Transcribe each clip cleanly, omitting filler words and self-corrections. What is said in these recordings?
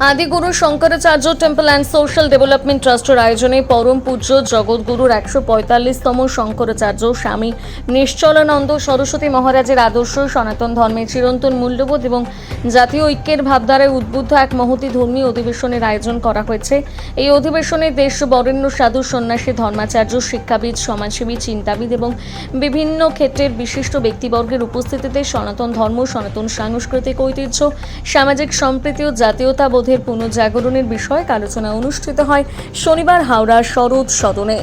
আদিগুরু Shankaracharya temple and social development ট্রাস্টের আয়োজনে পরম পূজ্য জগৎগুরুর 145তম শঙ্করাচার্য স্বামী নিশ্চলানন্দ সরস্বতী মহারাজের আদর্শ সনাতন ধর্মের চিরন্তন মূল্যবোধ এবং জাতীয় ঐক্যের ভাবধারায় উদ্বুদ্ধ এক মহতী ধর্মীয় অধিবেশনের আয়োজন করা হয়েছে। এই অধিবেশনে দেশ বরেণ্য সাধু সন্ন্যাসী ধর্মাচার্য শিক্ষাবিদ সমাজসেবী চিন্তাবিদ এবং বিভিন্ন ক্ষেত্রের বিশিষ্ট ব্যক্তিবর্গের উপস্থিতিতে সনাতন ধর্ম, সনাতন সাংস্কৃতিক ঐতিহ্য, সামাজিক সম্প্রীতি ও জাতীয়তাবোধের পুনর্জাগরণের বিষয়ে আলোচনা অনুষ্ঠিত হয় শনিবার হাওড়া শরৎ সদনে।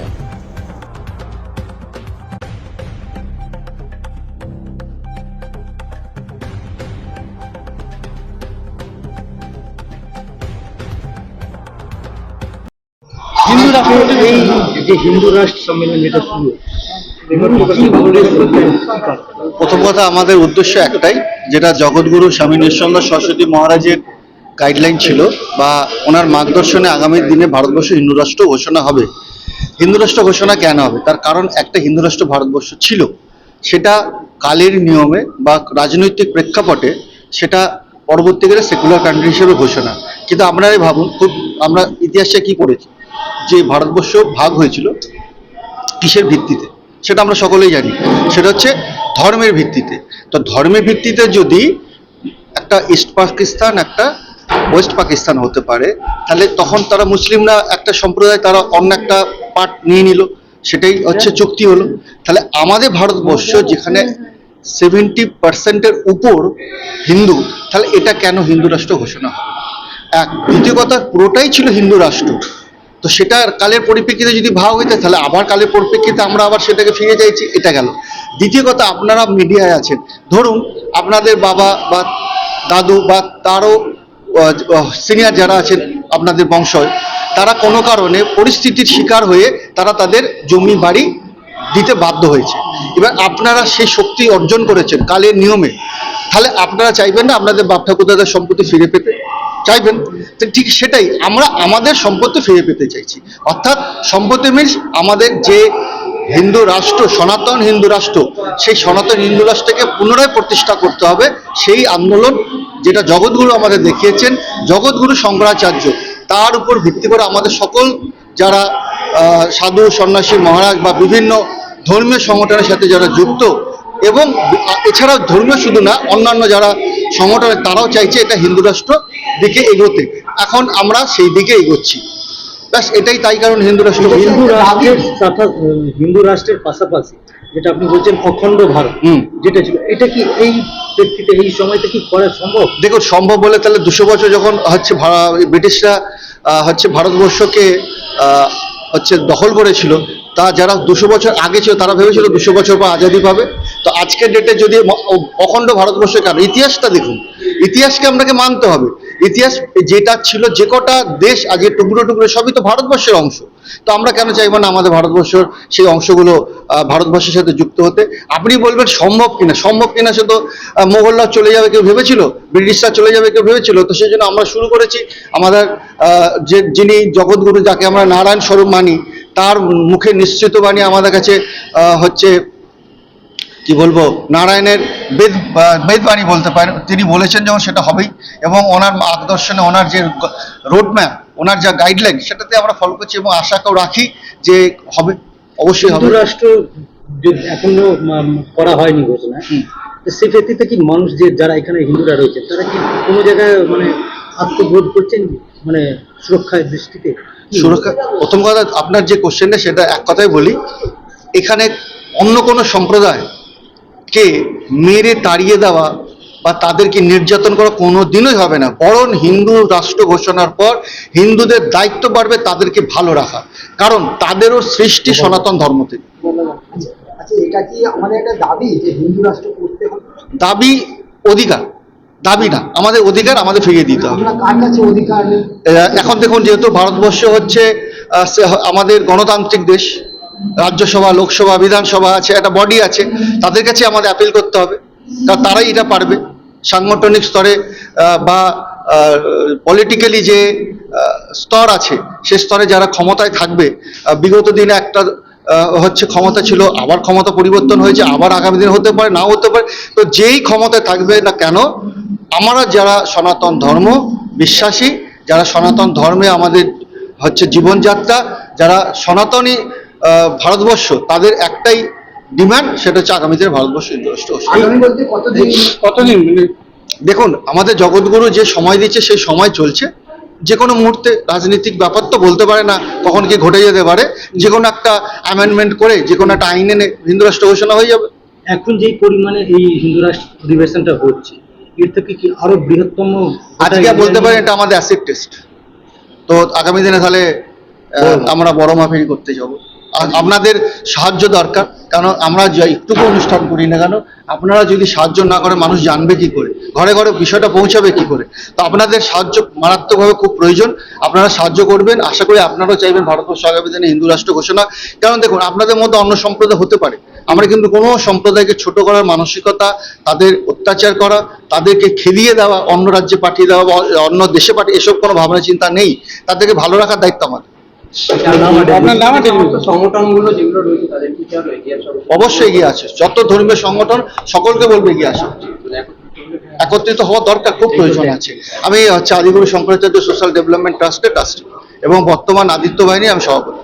হিন্দু রাষ্ট্র এই যে হিন্দু রাষ্ট্র সম্মেলন যেটা শুরু, প্রথম কথা আমাদের উদ্দেশ্য একটাই, যেটা জগৎগুরু স্বামী নিশ্চলানন্দ সরস্বতী মহারাজের গাইডলাইন ছিল বা ওনার মার্গদর্শনে আগামী দিনে ভারতবর্ষ হিন্দু রাষ্ট্র ঘোষণা হবে। হিন্দু রাষ্ট্র ঘোষণা কেন হবে? তার কারণ একটা, হিন্দু রাষ্ট্র ভারতবর্ষ ছিল, সেটা কালের নিয়মে বা রাজনৈতিক প্রেক্ষাপটে সেটা পরবর্তীকালে সেকুলার কান্ট্রি হিসেবে ঘোষণা। কিন্তু আপনারাই ভাবুন, খুব আমরা ইতিহাসে কি পড়েছি যে ভারতবর্ষ ভাগ হয়েছিল কিসের ভিত্তিতে, সেটা আমরা সকলেই জানি, সেটা হচ্ছে ধর্মের ভিত্তিতে। তো ধর্মের ভিত্তিতে যদি একটা ইস্ট পাকিস্তান একটা ওয়েস্ট পাকিস্তান হতে পারে, তাহলে তখন তারা মুসলিমরা একটা সম্প্রদায়, তারা অন্য একটা পার্ট নিয়ে নিল, সেটাই হচ্ছে চুক্তি হলো। তাহলে আমাদের ভারতবর্ষ যেখানে 70% উপর হিন্দু, তাহলে এটা কেন হিন্দু রাষ্ট্র ঘোষণা হবে? এক। দ্বিতীয় কথা, পুরোটাই ছিল হিন্দু রাষ্ট্র, তো সেটা কালের পরিপ্রেক্ষিতে যদি ভাগ হইতে, তাহলে আবার কালের পরিপ্রেক্ষিতে আমরা আবার সেটাকে ফিরে চাইছি, এটা গেল। দ্বিতীয় কথা, আপনারা মিডিয়ায় আছেন, ধরুন আপনাদের বাবা বা দাদু বা তারও সিনিয়র যারা আছেন আপনাদের বংশয়, তারা কোনো কারণে পরিস্থিতির শিকার হয়ে তারা তাদের জমি বাড়ি দিতে বাধ্য হয়েছে। এবার আপনারা সেই শক্তি অর্জন করেছেন কালের নিয়মে, তাহলে আপনারা চাইবেন না আপনাদের বাপ ঠাকুরদাদের সম্পত্তি ফিরে পেতে? চাইবেন। তো ঠিক সেটাই আমরা আমাদের সম্পত্তি ফিরে পেতে চাইছি। অর্থাৎ সম্পত্তি মিনস আমাদের যে হিন্দু রাষ্ট্র, সনাতন হিন্দু রাষ্ট্র, সেই সনাতন হিন্দু রাষ্ট্রকে পুনরায় প্রতিষ্ঠা করতে হবে। সেই আন্দোলন যেটা জগৎগুরু আমাদের দেখিয়েছেন, জগৎগুরু শঙ্করাচার্য, তার উপর ভিত্তি করে আমাদের সকল যারা সাধু সন্ন্যাসী মহারাজ বা বিভিন্ন ধর্মীয় সংগঠনের সাথে যারা যুক্ত, এবং এছাড়াও ধর্মীয় শুধু না, অন্যান্য যারা সংগঠনের, তারাও চাইছে এটা হিন্দু রাষ্ট্র দিকে এগোতে। এখন আমরা সেই দিকে এগোচ্ছি, ব্যাস এটাই। তাই কারণ হিন্দু রাষ্ট্র, হিন্দু রাষ্ট্রের পাশাপাশি যেটা আপনি বলছেন অখণ্ড ভারত যেটা ছিল, এটা কি এই ব্যক্তিতে এই সময়তে কি করা সম্ভব? দেখুন, সম্ভব বলে তাহলে 200 বছর যখন হচ্ছে ব্রিটিশরা হচ্ছে ভারতবর্ষকে হচ্ছে দখল করেছিল, তা যারা 200 বছর আগে ছিল তারা ভেবেছিল 200 বছর পর আজাদি পাবে। তো আজকের ডেটে যদি অখণ্ড ভারতবর্ষ, কেন ইতিহাসটা দেখুন, ইতিহাসকে আপনাকে মানতে হবে। ইতিহাস যেটা ছিল, যে কটা দেশ আজকে টুকরো টুকরো, সবই তো ভারতবর্ষের অংশ। তো আমরা কেন চাইবো না আমাদের ভারতবর্ষের সেই অংশগুলো ভারতবর্ষের সাথে যুক্ত হতে? আপনি বলবেন সম্ভব কিনা, সম্ভব কিনা সে তো মোগলরা চলে যাবে কেউ ভেবেছিল, ব্রিটিশরা চলে যাবে কেউ ভেবেছিল? তো সেই জন্য আমরা শুরু করেছি আমাদের যিনি জগৎগুরু, যাকে আমরা নারায়ণ স্বরূপ মানি, তার মুখে নিশ্চিত বাণী আমাদের কাছে হচ্ছে কি বলবো, নারায়ণের বেদবাণী বলতে পারেন। তিনি বলেছেন যখন, সেটা হবেই। এবং ওনার মার্গদর্শনে, ওনার যে রোডম্যাপ, ওনার যা গাইডলাইন, সেটাতে আমরা ফলো করছি এবং আশাকেও রাখি যে হবে, অবশ্যই হবে। হিন্দু রাষ্ট্র এখনো করা হয়নি ঘোষণা, সেই ক্ষেত্রে কি মানুষ যারা এখানে হিন্দুরা রয়েছেন, তারা কি কোনো জায়গায় মানে আত্মবোধ করছেন, মানে সুরক্ষার দৃষ্টিতে? সুরক্ষা, প্রথম কথা আপনার যে কোশ্চেনটা, সেটা এক কথাই বলি, এখানে অন্য কোনো সম্প্রদায় কে মেরে তাড়িয়ে দেওয়া বা তাদেরকে নির্যাতন করা কোনো দিনই হবে না। বরং হিন্দু রাষ্ট্র ঘোষণার পর হিন্দুদের দায়িত্ব বাড়বে তাদেরকে ভালো রাখা, কারণ তাদেরও সৃষ্টি সনাতন ধর্ম থেকে। আচ্ছা, এটা কি আমাদের একটা দাবি যে হিন্দু রাষ্ট্র করতে হবে? দাবি, অধিকার, দাবি না, আমাদের অধিকার আমাদের ফিরিয়ে দিতে হবে। কার কাছে অধিকার? এখন দেখুন, যেহেতু ভারতবর্ষ হচ্ছে আমাদের গণতান্ত্রিক দেশ, রাজ্যসভা, লোকসভা, বিধানসভা আছে, একটা বডি আছে, তাদের কাছে আমাদের অ্যাপিল করতে হবে, কারণ তারাই এটা পারবে। সাংগঠনিক স্তরে বা পলিটিক্যালি যে স্তর আছে, সে স্তরে যারা ক্ষমতায় থাকবে, বিগত দিনে একটা হচ্ছে ক্ষমতা ছিল, আবার ক্ষমতা পরিবর্তন হয়েছে, আবার আগামী দিনে হতে পারে, নাও হতে পারে। তো যেই ক্ষমতায় থাকবে না কেন, আমরা যারা সনাতন ধর্ম বিশ্বাসী, যারা সনাতন ধর্মে আমাদের হচ্ছে জীবনযাত্রা, যারা সনাতনী ভারতবর্ষ, তাদের একটাই ডিমান্ড, সেটা হচ্ছে আগামী দিনে ভারতবর্ষ হিন্দু রাষ্ট্র ঘোষণা। কতদিন মানে দেখুন, আমাদের জগৎগুরু যে সময় দিচ্ছে সেই সময় চলছে। যে কোনো মুহূর্তে রাজনৈতিক ব্যাপার তো বলতে পারে না, কখন কি ঘটে যেতে পারে। যে কোনো একটা অ্যামেন্ডমেন্ট করে যে কোনো একটা আইন এনে হিন্দু রাষ্ট্র ঘোষণা হয়ে যাবে। এখন যেই পরিমাণে এই হিন্দু রাষ্ট্র অধিবেশনটা হচ্ছে, এর থেকে কি আরো বৃহত্তম আজকে বলতে পারেন এটা আমাদের অ্যাসিড টেস্ট। তো আগামী দিনে তাহলে আমরা বড় মাপেরই করতে যাব। আপনাদের সাহায্য দরকার, কারণ আমরা যা একটুকু অনুষ্ঠান করি না কেন, আপনারা যদি সাহায্য না করে মানুষ জানবে কি করে, ঘরে ঘরে বিষয়টা পৌঁছাবে কি করে। তো আপনাদের সাহায্য মারাত্মকভাবে খুব প্রয়োজন। আপনারা সাহায্য করবেন, আশা করি আপনারাও চাইবেন ভারতবর্ষ আগামী দিনে হিন্দু রাষ্ট্র ঘোষণা। কারণ দেখুন, আপনাদের মধ্যে অন্য সম্প্রদায় হতে পারে, আমরা কিন্তু কোনো সম্প্রদায়কে ছোট করার মানসিকতা, তাদের অত্যাচার করা, তাদেরকে খেলিয়ে দেওয়া, অন্য রাজ্যে পাঠিয়ে দেওয়া বা অন্য দেশে পাঠিয়ে, এসব কোনো ভাবনা চিন্তা নেই। তাদেরকে ভালো রাখার দায়িত্ব আমাদের। আপনার নাম আছে সংগঠনগুলো যেগুলো রয়েছে তাদের কি কি আরো এগিয়ে আসা উচিত? অবশ্যই এগিয়ে আছে, যত ধর্মীয় সংগঠন সকলকে বলবে এগিয়ে আসা, একত্রিত হওয়া দরকার, খুব প্রয়োজন আছে। আমি হচ্ছে আদিগুরু শঙ্করাচার্য সোশ্যাল ডেভেলপমেন্ট ট্রাস্টের ট্রাস্টি এবং বর্তমান আদিত্য বাহিনী আমি সভাপতি।